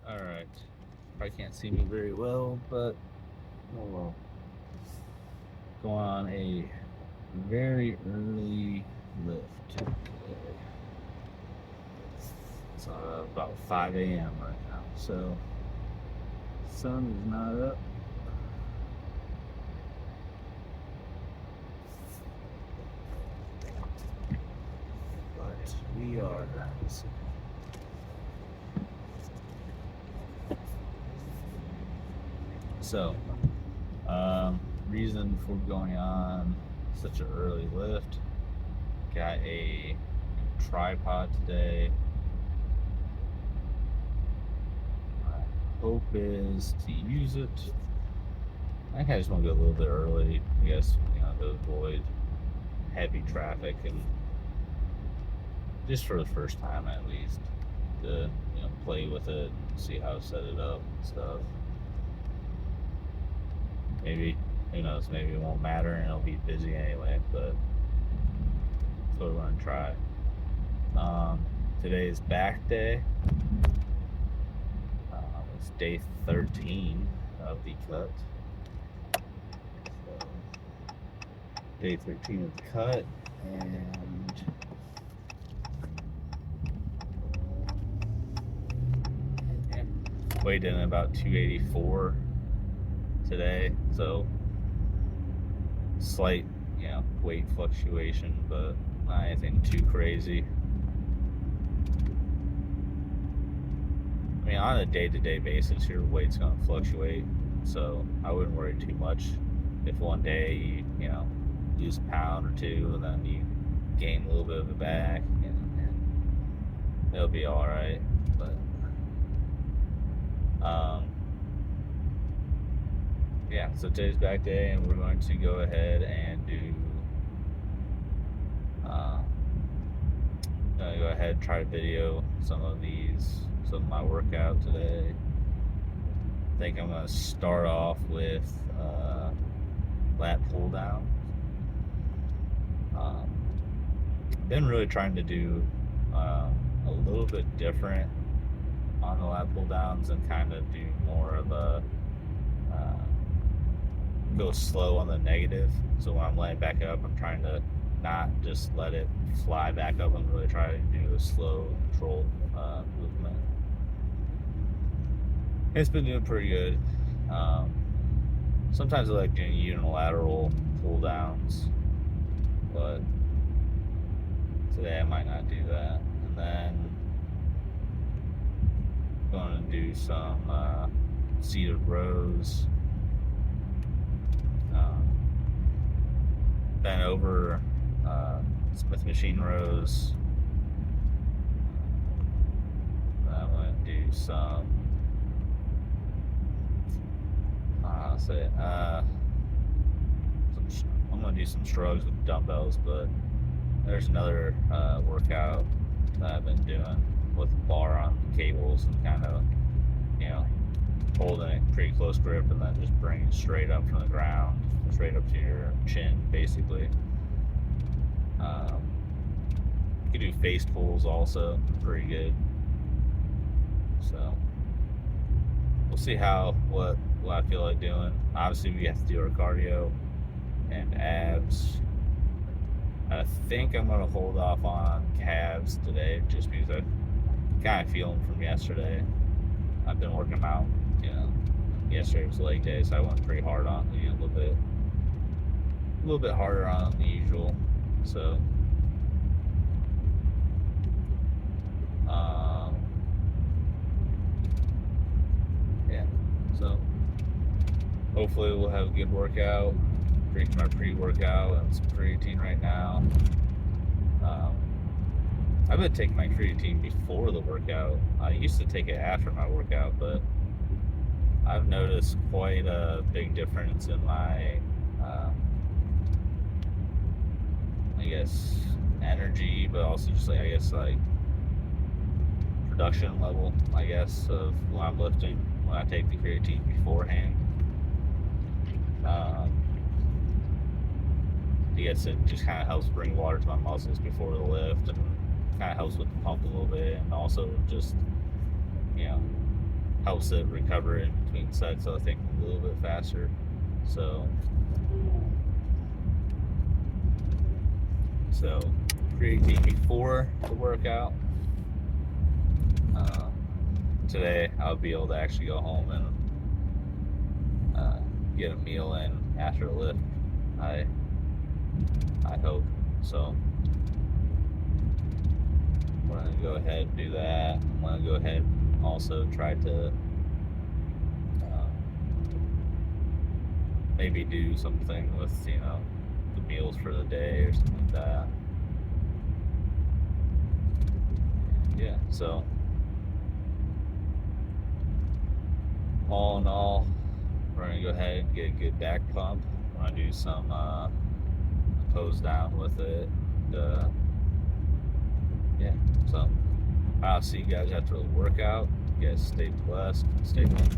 Alright. Probably can't see me very well, but oh well. Go on a very early lift today. It's about 5 a.m. right now, so sun is not up. But we are. So, reason for going on such an early lift. Got a tripod today. My hope is to use it. I think I just want to go a little bit early, I guess, to avoid heavy traffic and just for the first time at least to, play with it, see how to set it up and stuff. Maybe, who knows, maybe it won't matter and it'll be busy anyway, but that's what we're going to try. Today is back day. It's day 13 of the cut. So, day 13 of the cut, and weighed in about 284 today, so slight weight fluctuation, but not anything too crazy. I mean, on a day-to-day basis your weight's going to fluctuate, so I wouldn't worry too much if one day you lose a pound or two and then you gain a little bit of it back, and it'll be all right. But yeah, so today's back day, and we're going to go ahead and do go ahead and try to video some of my workout today. I think I'm going to start off with lat pull down. Been really trying to do a little bit different on the lat pull downs and kind of do more of a go slow on the negative. So when I'm laying back up, I'm trying to not just let it fly back up. I'm really trying to do a slow, controlled movement. It's been doing pretty good. Sometimes I like doing unilateral pull downs, but today I might not do that. And then I'm going to do some seated rows. Bent over Smith machine rows. I'm going to do some I'm going to do some shrugs with dumbbells, but there's another workout that I've been doing with a bar on cables and kind of holding it pretty close grip and then just bringing it straight up from the ground, straight up to your chin, basically. You can do face pulls also, pretty good. So we'll see what I feel like doing. Obviously, we have to do our cardio and abs. I think I'm gonna hold off on calves today, just because I kind of feel them from yesterday. I've been working them out. Yesterday was leg day, so I went pretty hard on a little bit harder on than usual. So yeah. So hopefully we'll have a good workout. Drinking my pre-workout and some creatine right now. I've been taking my creatine before the workout. I used to take it after my workout, but I've noticed quite a big difference in my, I guess, energy, but also just production level, I guess, of when I'm lifting, when I take the creatine beforehand. I guess it just kind of helps bring water to my muscles before the lift, and kind of helps with the pump a little bit, and also just helps it recover in between sets, so I think a little bit faster. So creatine before the workout. Today I'll be able to actually go home and get a meal in after a lift. I hope so. I'm gonna go ahead and do that. I'm gonna go ahead and also try to maybe do something with the meals for the day or something like that. Yeah, so all in all, we're gonna go ahead and get a good back pump. I'm gonna do some pose down with it. Yeah, so I'll see you guys after the workout. You guys stay blessed, stay home.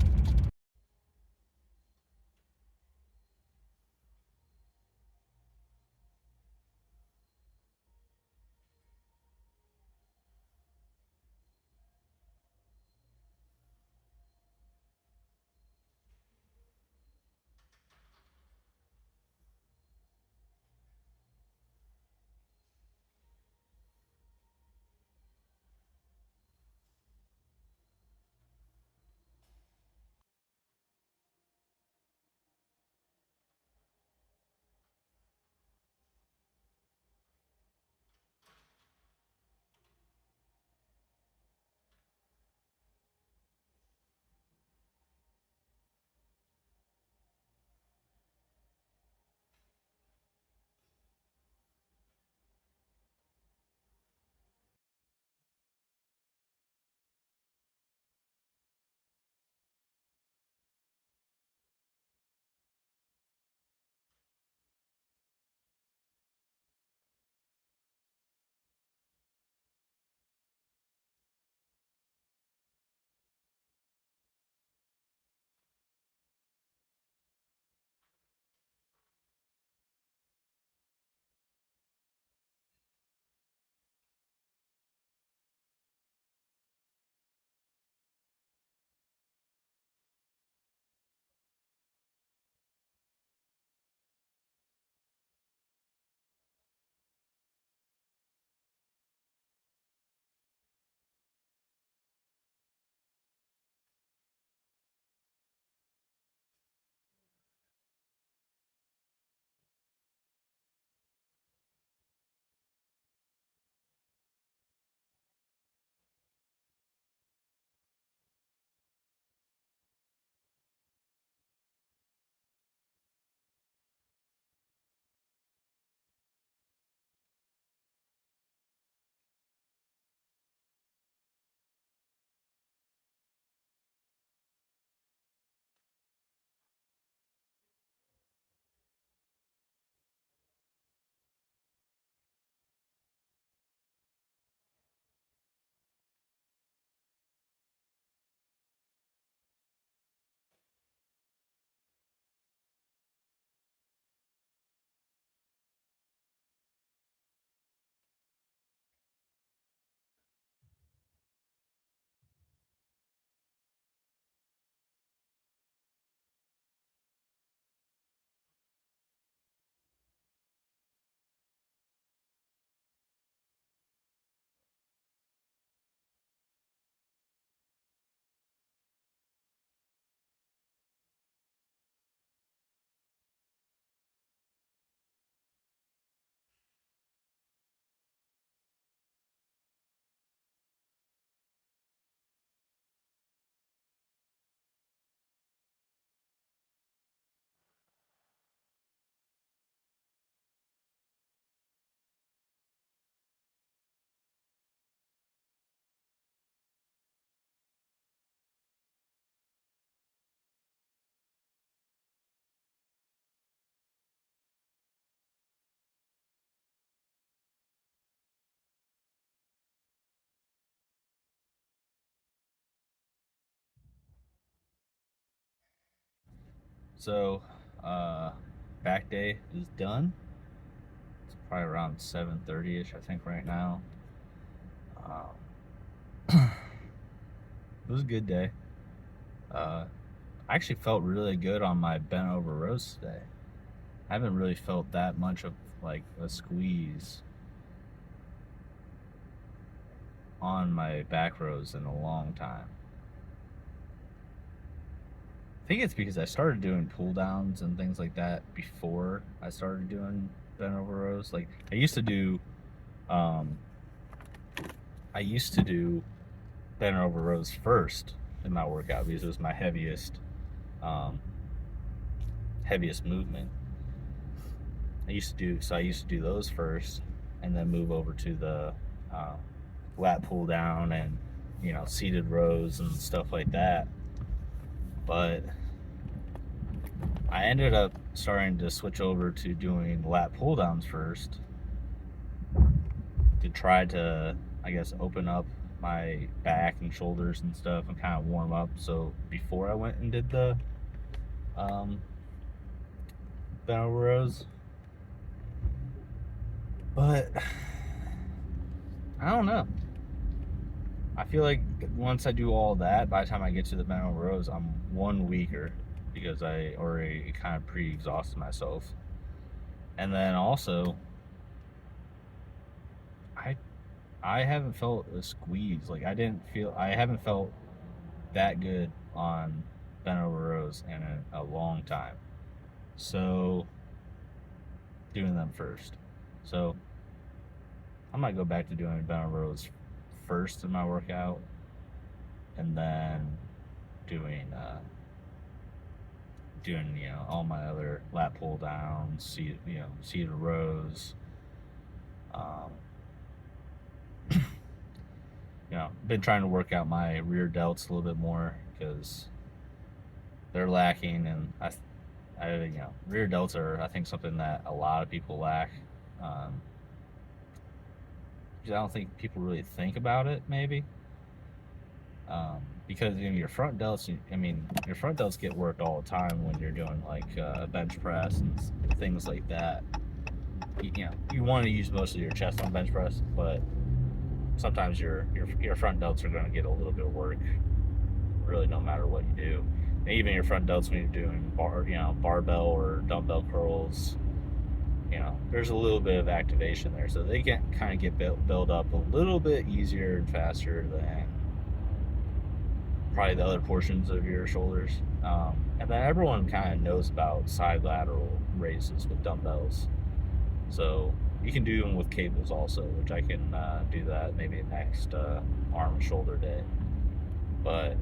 So, back day is done. It's probably around 7:30 ish, I think, right now. It was a good day. I actually felt really good on my bent over rows today. I haven't really felt that much of like a squeeze on my back rows in a long time. I think it's because I started doing pull downs and things like that before I started doing bent over rows. Like I used to do bent over rows first in my workout because it was my heaviest movement. I used to do those first and then move over to the lat pull down and seated rows and stuff like that. But I ended up starting to switch over to doing lat pull downs first to try to, I guess, open up my back and shoulders and stuff and kind of warm up. So before I went and did the bent over rows. But I don't know. I feel like once I do all that, by the time I get to the bent over rows, I'm one weaker because I already kind of pre-exhausted myself. And then also, I haven't felt a squeeze. Like I haven't felt that good on bent over rows in a long time. So doing them first. So I might go back to doing bent over rows first in my workout, and then doing all my other lat pull downs, seated rows. Been trying to work out my rear delts a little bit more because they're lacking, and rear delts are, I think, something that a lot of people lack. I don't think people really think about it, maybe, because your front delts. Your front delts get worked all the time when you're doing like bench press and things like that. You want to use most of your chest on bench press, but sometimes your front delts are going to get a little bit of work, really, no matter what you do. And even your front delts when you're doing barbell or dumbbell curls, there's a little bit of activation there, so they can kind of get built up a little bit easier and faster than probably the other portions of your shoulders. And then everyone kind of knows about side lateral raises with dumbbells, so you can do them with cables also, which I can do that maybe next arm and shoulder day. But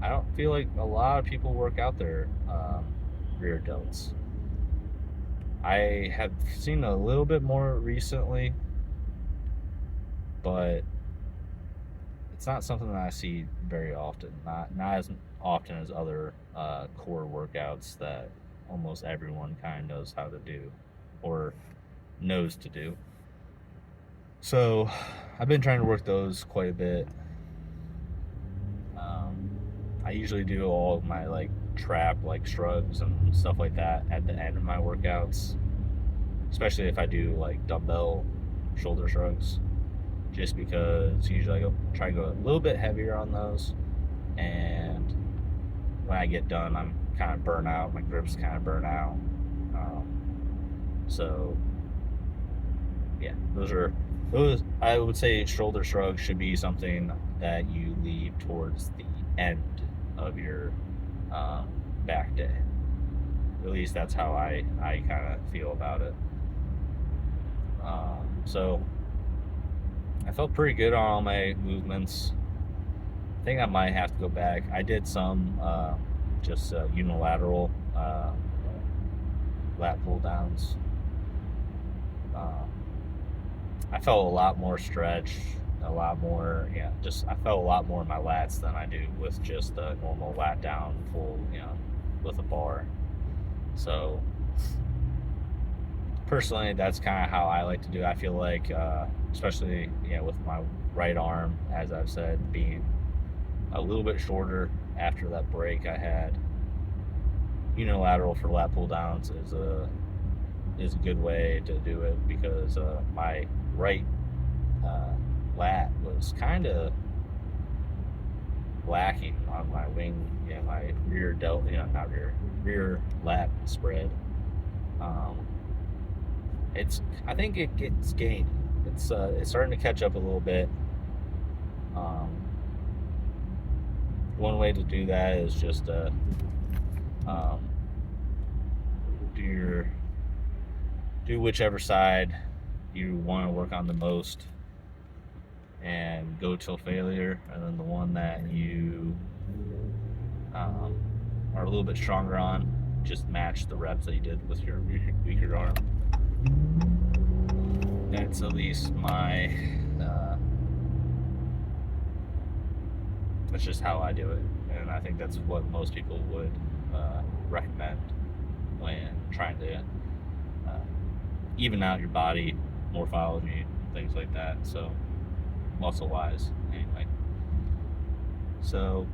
I don't feel like a lot of people work out their rear delts. I have seen a little bit more recently, but it's not something that I see very often. Not as often as other core workouts that almost everyone kind of knows how to do or knows to do. So I've been trying to work those quite a bit. I usually do all of my like trap like shrugs and stuff like that at the end of my workouts, especially if I do like dumbbell shoulder shrugs, just because usually I try to go a little bit heavier on those, and when I get done I'm kind of burnt out, my grips kind of burn out. So yeah, those I would say shoulder shrugs should be something that you leave towards the end of your back day. At least that's how I kind of feel about it. So I felt pretty good on all my movements. I think I might have to go back. I did some just unilateral lat pull downs. I felt a lot more stretch, a lot more, I felt a lot more in my lats than I do with just a normal lat down pull, with a bar. So personally, that's kind of how I like to do it. I feel like, especially, with my right arm, as I've said, being a little bit shorter after that break I had, unilateral for lat pull downs is a good way to do it, because my right lat was kind of lacking on my wing, my rear delt, not rear lat spread. Um, I think it gets gained. It's starting to catch up a little bit. Um, one way to do that is just um, do whichever side you want to work on the most and go till failure, and then the one that you are a little bit stronger on, just match the reps that you did with your weaker arm. That's at least that's just how I do it, and I think that's what most people would recommend when trying to even out your body morphology, things like that. So muscle wise, anyway. So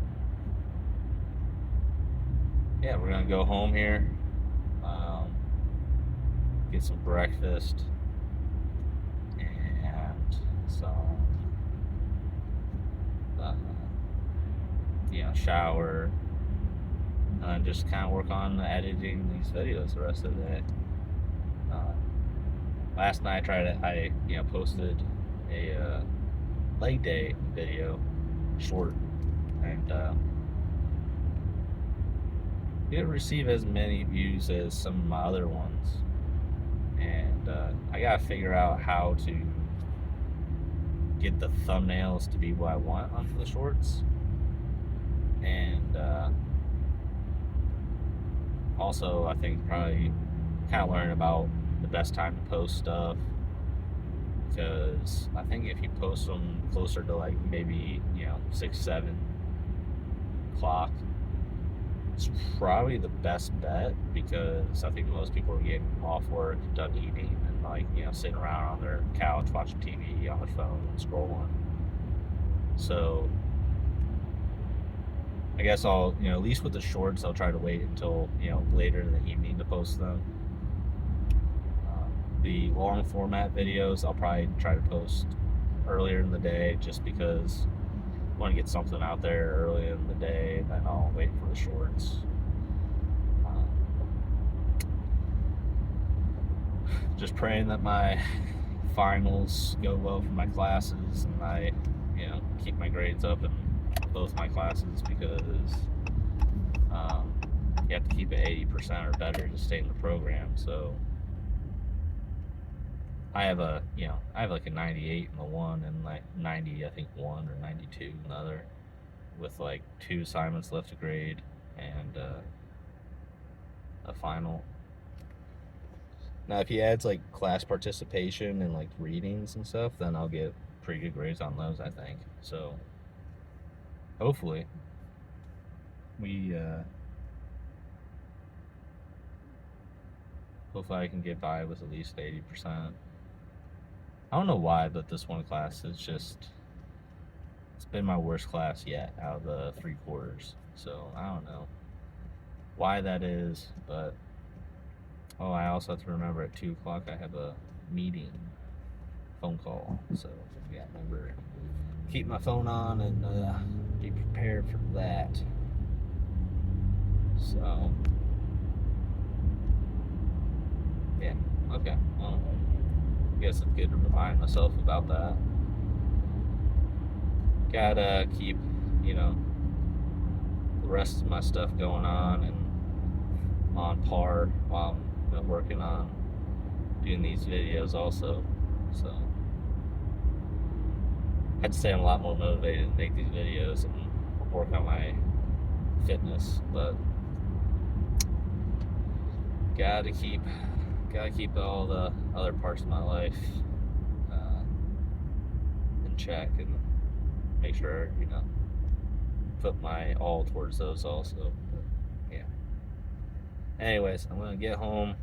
yeah, we're gonna go home here, get some breakfast and some shower, and just kind of work on editing these videos the rest of the day. Last night I posted a leg day video, short, and didn't receive as many views as some of my other ones, and I gotta figure out how to get the thumbnails to be what I want onto the shorts, and also I think probably kind of learn about the best time to post stuff, because I think if you post them closer to like maybe 6-7 o'clock, it's probably the best bet, because I think most people are getting off work, done eating, and sitting around on their couch watching TV on their phone and scrolling. So I guess I'll at least with the shorts I'll try to wait until later in the evening to post them. The long format videos I'll probably try to post earlier in the day, just because I want to get something out there early in the day, and then I'll wait for the shorts. Just praying that my finals go well for my classes, and I keep my grades up in both my classes, because you have to keep it 80% or better to stay in the program. So I have like a 98 in the one, and like 90 I think one, or 92 in the other, with like 2 assignments left to grade and a final. Now if he adds like class participation and like readings and stuff, then I'll get pretty good grades on those, I think. So hopefully I can get by with at least 80%. I don't know why, but this one class is it's been my worst class yet out of the 3 quarters. So I don't know why that is, but I also have to remember at 2 o'clock I have a meeting, phone call. So yeah, remember, keep my phone on and be prepared for that. So yeah, okay. Well, I guess it's good to remind myself about that. Gotta keep, the rest of my stuff going on and on par while I'm working on doing these videos also. So I'd say I'm a lot more motivated to make these videos and work on my fitness, but gotta keep all the other parts of my life in check, and make sure put my all towards those also. But, yeah. Anyways, I'm gonna get home.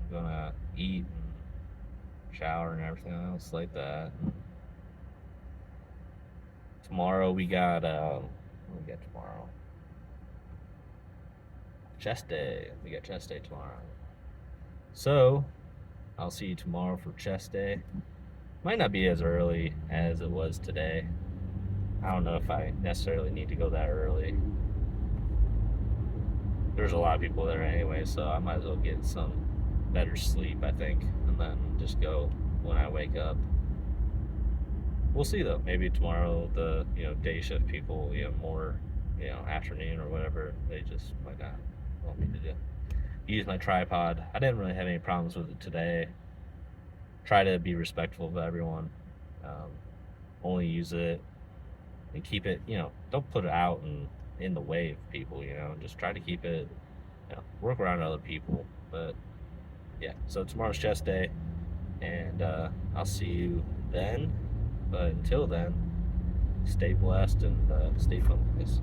I'm gonna eat and shower and everything else like that. And tomorrow we got what do we got tomorrow? Chest day. We got chest day tomorrow. So I'll see you tomorrow for chest day. Might not be as early as it was today. I don't know if I necessarily need to go that early. There's a lot of people there anyway, so I might as well get some better sleep, I think, and then just go when I wake up. We'll see though. Maybe tomorrow the day shift people, more afternoon or whatever, they just might not want me to use my tripod. I didn't really have any problems with it today. Try to be respectful of everyone. Um, Only use it and keep it. Don't put it out and in the way of people. Just try to keep it. Work around other people. But yeah, so tomorrow's chest day, and I'll see you then. But until then, stay blessed and stay focused.